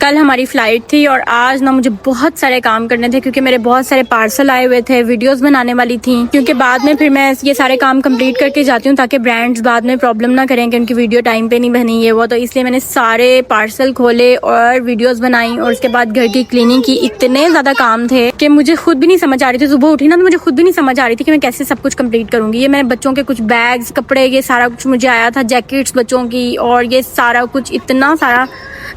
कल हमारी फ्लाइट थी और आज ना मुझे बहुत सारे काम करने थे क्योंकि मेरे बहुत सारे पार्सल आए हुए थे, वीडियोस बनाने वाली थी क्योंकि बाद में फिर मैं ये सारे काम कंप्लीट करके जाती हूँ ताकि ब्रांड्स बाद में प्रॉब्लम ना करें कि उनकी वीडियो टाइम पे नहीं बनी है वो, तो इसलिए मैंने सारे पार्सल खोले और वीडियोस बनाई और उसके बाद घर की क्लीनिंग की। इतने ज्यादा काम थे कि मुझे खुद भी नहीं समझ आ रही थी। सुबह उठी ना तो मुझे खुद भी नहीं समझ आ रही थी कि मैं कैसे सब कुछ कंप्लीट करूंगी। ये मैंने बच्चों के कुछ बैग्स, कपड़े, ये सारा कुछ मुझे आया था, जैकेट्स बच्चों की और ये सारा कुछ, इतना सारा।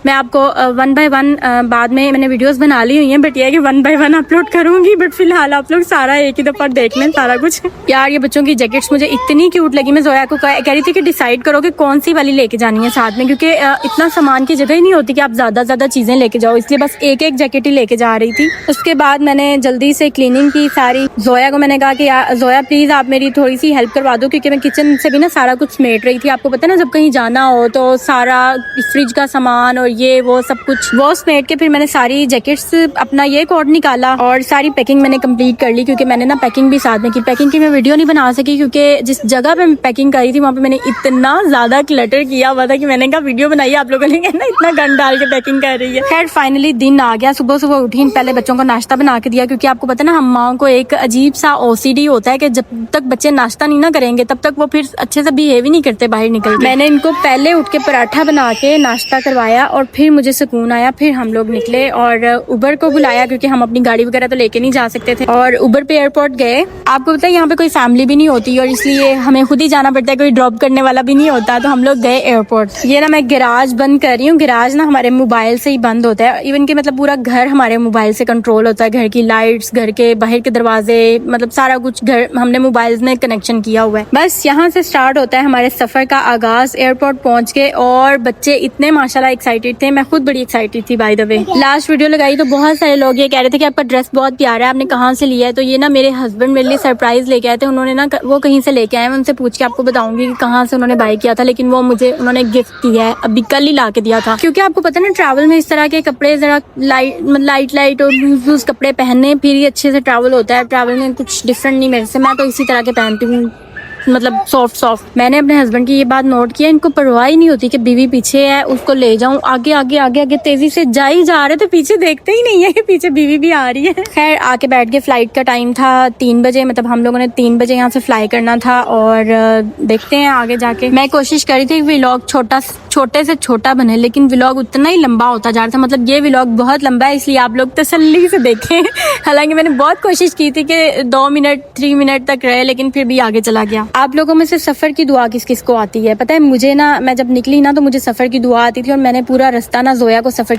मैं आपको 1 बाय 1 बाद में मैंने वीडियोस बना ली हुई हैं, बट ये है कि 1 बाय 1 अपलोड करूंगी। बट फिलहाल आप लोग सारा एक ही दफा देख लें सारा कुछ। यार ये बच्चों की जैकेट्स मुझे इतनी क्यूट लगी। मैं जोया को कह रही थी कि डिसाइड करो कि कौन सी वाली लेके जानी है साथ में, क्योंकि इतना सामान की जगह ही नहीं होती कि आप ज्यादा चीजें लेके जाओ, इसलिए बस एक एक जैकेट ही लेके जा रही थी। उसके बाद मैंने जल्दी से क्लीनिंग की सारी। जोया को मैंने कहा कि जोया प्लीज आप मेरी थोड़ी सी हेल्प करवा दो, क्योंकि मैं किचन से भी ना सारा कुछ समेट रही थी। आपको पता है ना, जब कहीं जाना हो तो सारा फ्रिज का सामान और ये वो सब कुछ वो समेट के फिर मैंने सारी जैकेट्स अपना ये कोड निकाला और सारी पैकिंग मैंने कंप्लीट कर ली, क्योंकि मैंने ना पैकिंग भी साथ में की। पैकिंग की मैं वीडियो नहीं बना सकी क्योंकि जिस जगह पे मैं पैकिंग करी थी वहाँ पे मैंने इतना ज्यादा क्लटर किया हुआ था कि मैंने कहा वीडियो बनाई आप लोगों ने ना इतना गंद डाल के पैकिंग कर रही है। खैर फाइनली दिन आ गया। सुबह सुबह उठी, पहले बच्चों को नाश्ता बना के दिया, क्योंकि आपको पता है ना हम माओ को एक अजीब सा OCD होता है कि जब तक बच्चे नाश्ता नहीं ना करेंगे तब तक वो फिर अच्छे से बिहेव ही नहीं करते बाहर निकल के। मैंने इनको पहले उठ के पराठा बना के नाश्ता करवाया और फिर मुझे सुकून आया। फिर हम लोग निकले और उबर को बुलाया क्योंकि हम अपनी गाड़ी वगैरह तो लेके नहीं जा सकते थे, और उबर पे एयरपोर्ट गए। आपको पता है यहाँ पे कोई फैमिली भी नहीं होती और इसलिए हमें खुद ही जाना पड़ता है, कोई ड्रॉप करने वाला भी नहीं होता। तो हम लोग गए एयरपोर्ट। ये ना मैं गैराज बंद कर रही हूँ। गैराज ना हमारे मोबाइल से ही बंद होता है, इवन कि मतलब पूरा घर हमारे मोबाइल से कंट्रोल होता है। घर की लाइट्स, घर के बाहर के दरवाजे, मतलब सारा कुछ घर हमने मोबाइल में कनेक्शन किया हुआ है। बस यहाँ से स्टार्ट होता है हमारे सफर का आगाज। एयरपोर्ट पहुंच के और बच्चे इतने माशाल्लाह एक्साइटेड थे, मैं खुद बड़ी एक्साइटेड थी। By the way last video लगाई तो बहुत सारे लोग ये कह रहे थे कि आपका ड्रेस बहुत प्यारा है, आपने कहाँ से लिया है। तो ये ना मेरे हस्बैंड मेरे लिए सरप्राइज लेके आए थे। उन्होंने ना वो कहीं से लेके आए, मैं उनसे पूछ के आपको बताऊंगी कि कहाँ से उन्होंने बाय किया था, लेकिन वो मुझे उन्होंने गिफ्ट किया है, अभी कल ही ला के दिया था। क्योंकि आपको पता है ना ट्रैवल में इस तरह के कपड़े जरा लाइट और लूज कपड़े पहनने फिर ही अच्छे से ट्रैवल होता है। ट्रैवल में कुछ डिफरेंट नहीं मेरे से, मैं तो इसी तरह के पहनती हूँ, मतलब सॉफ्ट। मैंने अपने हस्बैंड की ये बात नोट किया, इनको परवाह ही नहीं होती कि बीवी पीछे है उसको ले जाऊं। आगे तेजी से जा ही जा रहे तो पीछे देखते ही नहीं है कि पीछे बीवी भी आ रही है। खैर आके बैठ के फ्लाइट का टाइम था 3 बजे, मतलब हम लोगों ने 3 बजे यहाँ से फ्लाई करना था और देखते हैं आगे जाके। मैं कोशिश करी थी व्लॉग छोटे से छोटा बने, लेकिन व्लॉग उतना ही लंबा होता जा रहा था। मतलब ये व्लॉग बहुत लंबा है, इसलिए आप लोग तसल्ली से देखें। हालांकि मैंने बहुत कोशिश की थी कि 2 मिनट 3 मिनट तक रहे, लेकिन फिर भी आगे चला गया। आप लोगों में से सफर की दुआ किस किस को आती है? पता है मुझे ना, मैं जब निकली ना तो मुझे सफर की दुआ आती थी और मैंने पूरा रास्ता ना जोया को सफर